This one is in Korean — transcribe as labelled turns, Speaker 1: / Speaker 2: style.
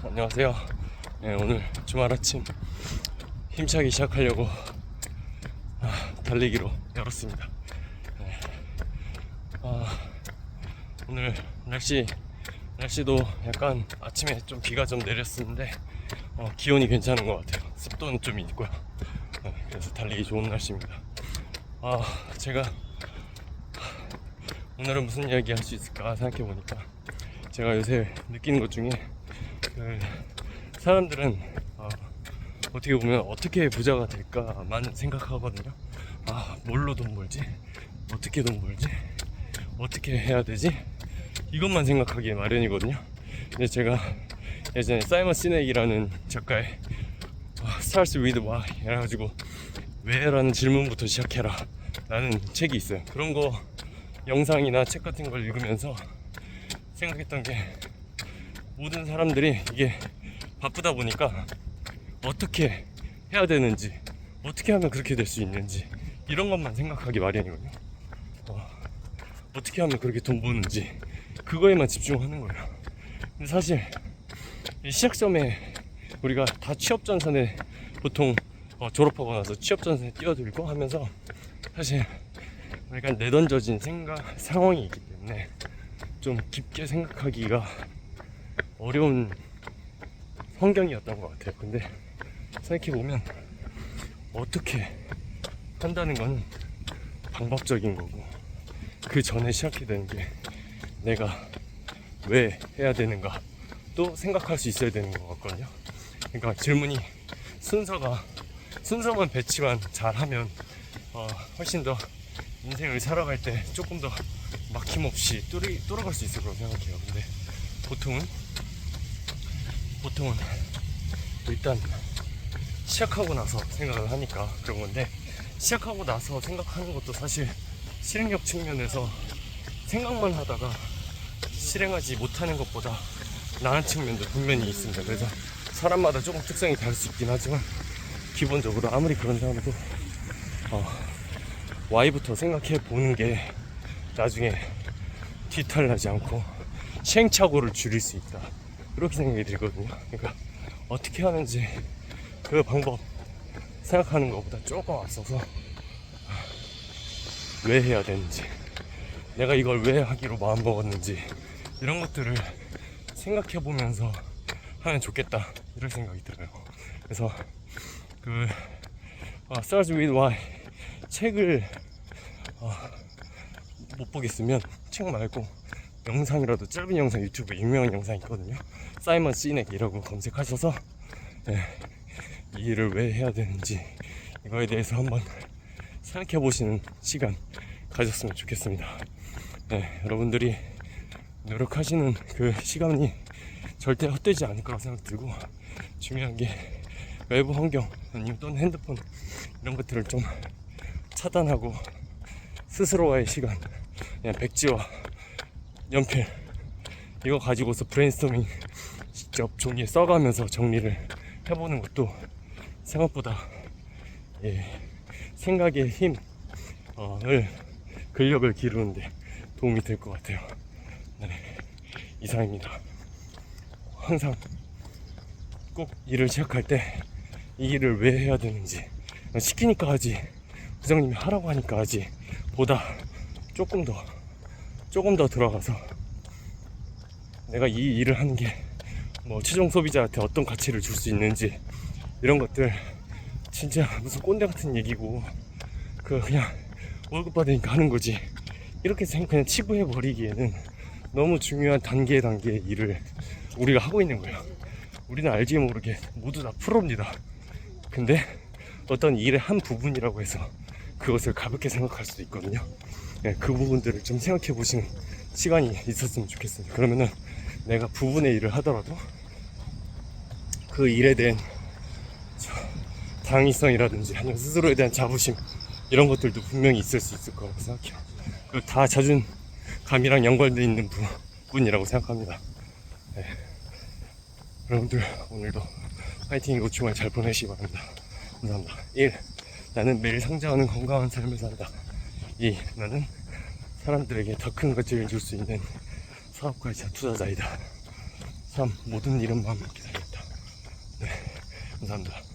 Speaker 1: 안녕하세요. 네, 오늘 주말 아침 힘차게 시작하려고 달리기로 열었습니다. 네. 오늘 날씨도 약간 아침에 좀 비가 좀 내렸었는데 기온이 괜찮은 것 같아요. 습도는 좀 있고요. 네, 그래서 달리기 좋은 날씨입니다. 제가 오늘은 무슨 이야기 할 수 있을까 생각해 보니까 제가 요새 느끼는 것 중에 사람들은 어떻게 보면 어떻게 부자가 될까만 생각하거든요. 뭘로 돈 벌지? 어떻게 돈 벌지? 어떻게 해야 되지? 이것만 생각하기 마련이거든요. 근데 제가 예전에 사이먼 시넥이라는 작가의 Starts with Why 해가지고 왜라는 질문부터 시작해라 라는 책이 있어요. 그런 거 영상이나 책 같은 걸 읽으면서 생각했던 게, 모든 사람들이 이게 바쁘다 보니까 어떻게 해야 되는지, 어떻게 하면 그렇게 될 수 있는지, 이런 것만 생각하기 마련이거든요. 어떻게 하면 그렇게 돈 버는지, 그거에만 집중하는 거예요. 근데 사실 시작점에 우리가 다 취업전선에 보통 졸업하고 나서 취업전선에 뛰어들고 하면서 사실 약간 내던져진 상황이 있기 때문에 좀 깊게 생각하기가 어려운 환경이었던 것 같아요. 근데 생각해보면 어떻게 한다는 건 방법적인 거고, 그 전에 시작해야 되는 게 내가 왜 해야 되는가 또 생각할 수 있어야 되는 것 같거든요. 그러니까 질문이 순서만 배치만 잘하면 훨씬 더 인생을 살아갈 때 조금 더 막힘없이 돌아갈 수 있을 거라고 생각해요. 근데 보통은 일단 시작하고 나서 생각을 하니까 그런 건데, 시작하고 나서 생각하는 것도 사실 실행력 측면에서 생각만 하다가 실행하지 못하는 것보다 나은 측면도 분명히 있습니다. 그래서 사람마다 조금 특성이 다를 수 있긴 하지만, 기본적으로 아무리 그런 사람도 Y부터 생각해 보는 게 나중에 뒤탈나지 않고 시행착오를 줄일 수 있다, 이렇게 생각이 들거든요. 그러니까 어떻게 하는지 그 방법 생각하는 것보다 조금 앞서서 왜 해야 되는지, 내가 이걸 왜 하기로 마음먹었는지, 이런 것들을 생각해 보면서 하면 좋겠다, 이런 생각이 들어요. 그래서 Starts with Why 책을 못 보겠으면 책 말고 영상이라도, 짧은 영상, 유튜브에 유명한 영상이 있거든요. 사이먼 시넥이라고 검색하셔서 이 일을 왜 해야 되는지, 이거에 대해서 한번 생각해 보시는 시간 가졌으면 좋겠습니다. 여러분들이 노력하시는 그 시간이 절대 헛되지 않을 거라고 생각 들고, 중요한 게 외부 환경 아니면 또는 핸드폰 이런 것들을 좀 차단하고 스스로와의 시간, 그냥 백지와 연필 이거 가지고서 브레인스토밍 직접 종이에 써가면서 정리를 해보는 것도 생각보다 생각의 힘을 근력을 기르는데 도움이 될 것 같아요. 이상입니다. 항상 꼭 일을 시작할 때 이 일을 왜 해야 되는지, 시키니까 하지, 부장님이 하라고 하니까 하지 보다 조금 더 들어가서 내가 이 일을 하는 게 최종 소비자한테 어떤 가치를 줄 수 있는지, 이런 것들 진짜 무슨 꼰대 같은 얘기고, 그냥 월급 받으니까 하는 거지, 이렇게 그냥 치부해 버리기에는 너무 중요한 단계의 일을 우리가 하고 있는 거예요. 우리는 알지 모르게 모두 다 프로입니다. 근데 어떤 일의 한 부분이라고 해서 그것을 가볍게 생각할 수도 있거든요. 그 부분들을 좀 생각해 보시는 시간이 있었으면 좋겠습니다. 그러면은 내가 부분의 일을 하더라도 그 일에 대한 당위성이라든지 아니면 스스로에 대한 자부심, 이런 것들도 분명히 있을 수 있을 거라고 생각해요. 다 자존감이랑 연관되어 있는 부분이라고 생각합니다. 여러분들 오늘도 파이팅이고 주말 잘 보내시기 바랍니다. 감사합니다. 1. 나는 매일 성장하는 건강한 삶을 산다. 2. 나는 사람들에게 더 큰 가치를 줄 수 있는 사업가이자 투자자이다. 3. 모든 일은 마음을 기다렸다. 네, 감사합니다.